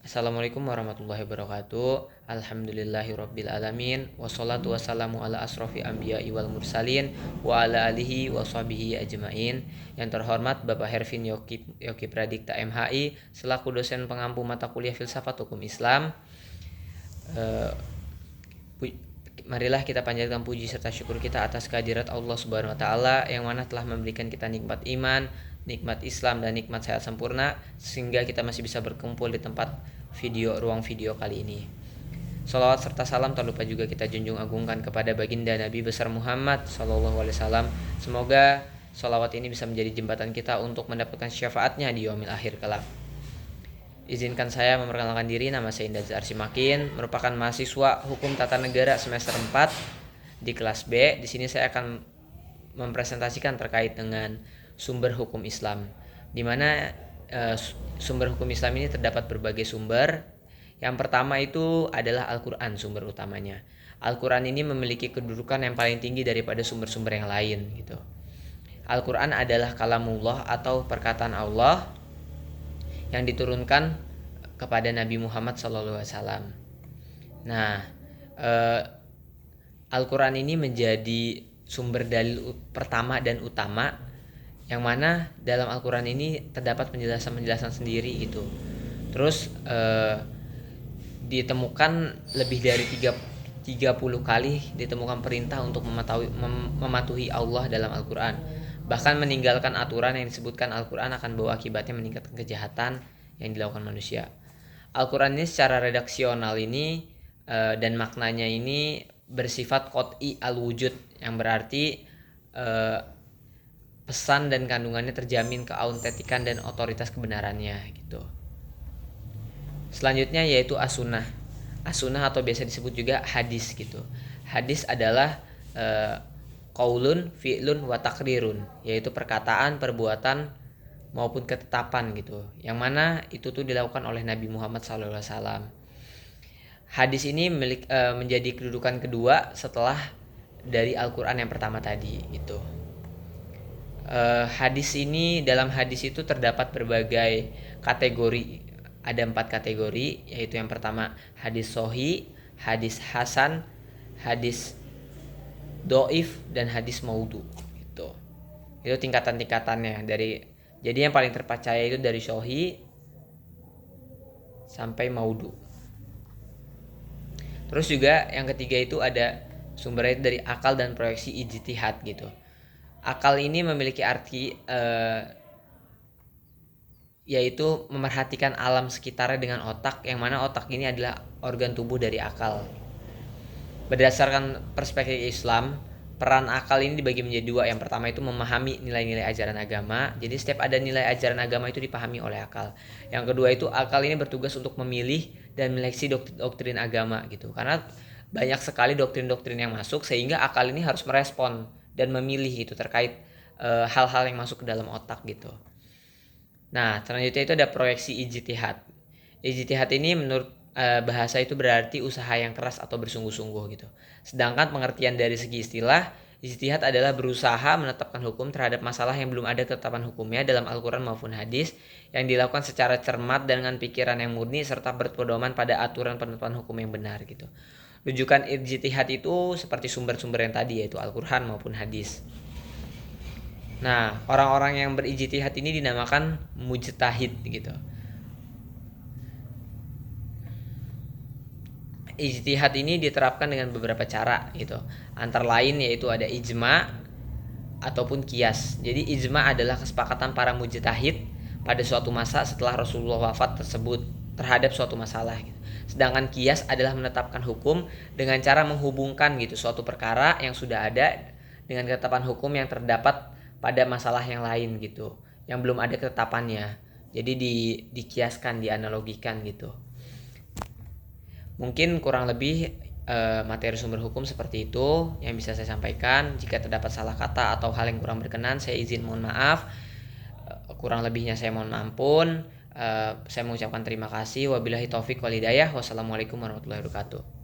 Assalamualaikum warahmatullahi wabarakatuh. Alhamdulillahirabbil alamin. Wassalatu wassalamu ala asrofi anbiya'i wal mursalin wa ala alihi wa sahbihi ajmain. Yang terhormat Bapak Hervin Yogi Pradikta MHI selaku dosen pengampu mata kuliah Filsafat Hukum Islam. Marilah kita panjatkan puji serta syukur kita atas kehadirat Allah Subhanahu wa taala yang mana telah memberikan kita nikmat iman, nikmat Islam dan nikmat sehat sempurna sehingga kita masih bisa berkumpul di tempat ruang video kali ini. Salawat serta salam tak lupa juga kita junjung agungkan kepada baginda Nabi besar Muhammad sallallahu alaihi wasallam. Semoga salawat ini bisa menjadi jembatan kita untuk mendapatkan syafaatnya di yaumil akhir kelak. Izinkan saya memperkenalkan diri, nama saya Indra Arsimakin, merupakan mahasiswa Hukum Tata Negara semester 4 di kelas B. Di sini saya akan mempresentasikan terkait dengan sumber hukum Islam, di mana sumber hukum Islam ini terdapat berbagai sumber. Yang pertama itu adalah Al-Quran, sumber utamanya. Al-Quran ini memiliki kedudukan yang paling tinggi daripada sumber-sumber yang lain gitu. Al-Quran adalah kalamullah atau perkataan Allah yang diturunkan kepada Nabi Muhammad SAW. Nah, Al-Quran ini menjadi sumber dalil pertama dan utama, yang mana dalam Al-Quran ini terdapat penjelasan-penjelasan sendiri gitu. Terus ditemukan lebih dari 30 kali ditemukan perintah untuk mematuhi Allah dalam Al-Quran. Bahkan meninggalkan aturan yang disebutkan Al-Quran akan bawa akibatnya meningkatkan kejahatan yang dilakukan manusia. Al-Quran ini secara redaksional ini dan maknanya ini bersifat qot'i al-wujud, yang berarti pesan dan kandungannya terjamin keautentikan dan otoritas kebenarannya gitu. Selanjutnya yaitu as-sunnah. As-sunnah atau biasa disebut juga hadis gitu. Hadis adalah qaulun, fi'lun, wa taqrirun, yaitu perkataan, perbuatan maupun ketetapan gitu. Yang mana itu tuh dilakukan oleh Nabi Muhammad SAW. Hadis ini menjadi kedudukan kedua setelah dari Al-Quran yang pertama tadi gitu. Hadis ini, dalam hadis itu terdapat berbagai kategori. Ada 4 kategori, yaitu yang pertama hadis sahih, hadis hasan, hadis doif, dan hadis maudhu gitu. Itu tingkatan-tingkatannya jadi yang paling terpercaya itu dari sahih sampai maudhu. Terus juga yang ketiga itu ada sumbernya dari akal dan proyeksi ijtihad gitu. Akal ini memiliki arti yaitu memerhatikan alam sekitarnya dengan otak, yang mana otak ini adalah organ tubuh dari akal. Berdasarkan perspektif Islam, peran akal ini dibagi menjadi 2. Yang pertama itu memahami nilai-nilai ajaran agama. Jadi setiap ada nilai ajaran agama itu dipahami oleh akal. Yang kedua itu akal ini bertugas untuk memilih dan menyeleksi doktrin agama gitu. Karena banyak sekali doktrin-doktrin yang masuk, sehingga akal ini harus merespon dan memilih gitu terkait hal-hal yang masuk ke dalam otak gitu. Nah, selanjutnya itu ada proyeksi ijtihad. Ijtihad ini menurut bahasa itu berarti usaha yang keras atau bersungguh-sungguh gitu. Sedangkan pengertian dari segi istilah, ijtihad adalah berusaha menetapkan hukum terhadap masalah yang belum ada ketetapan hukumnya dalam Al-Quran maupun hadis, yang dilakukan secara cermat dengan pikiran yang murni serta berpedoman pada aturan penetapan hukum yang benar gitu. Rujukan ijtihad itu seperti sumber-sumber yang tadi, yaitu Al-Quran maupun hadis. Nah, orang-orang yang berijtihad ini dinamakan mujtahid gitu. Ijtihad ini diterapkan dengan beberapa cara gitu. Antara lain yaitu ada ijma ataupun qiyas. Jadi ijma adalah kesepakatan para mujtahid pada suatu masa setelah Rasulullah wafat tersebut terhadap suatu masalah gitu. Sedangkan qiyas adalah menetapkan hukum dengan cara menghubungkan gitu suatu perkara yang sudah ada dengan ketetapan hukum yang terdapat pada masalah yang lain gitu, yang belum ada ketetapannya. Jadi dikiaskan, dianalogikan gitu. Mungkin kurang lebih materi sumber hukum seperti itu yang bisa saya sampaikan. Jika terdapat salah kata atau hal yang kurang berkenan, saya izin mohon maaf. Kurang lebihnya saya mohon ampun. Saya mengucapkan terima kasih. Wabillahi taufik wal hidayah. Wassalamualaikum warahmatullahi wabarakatuh.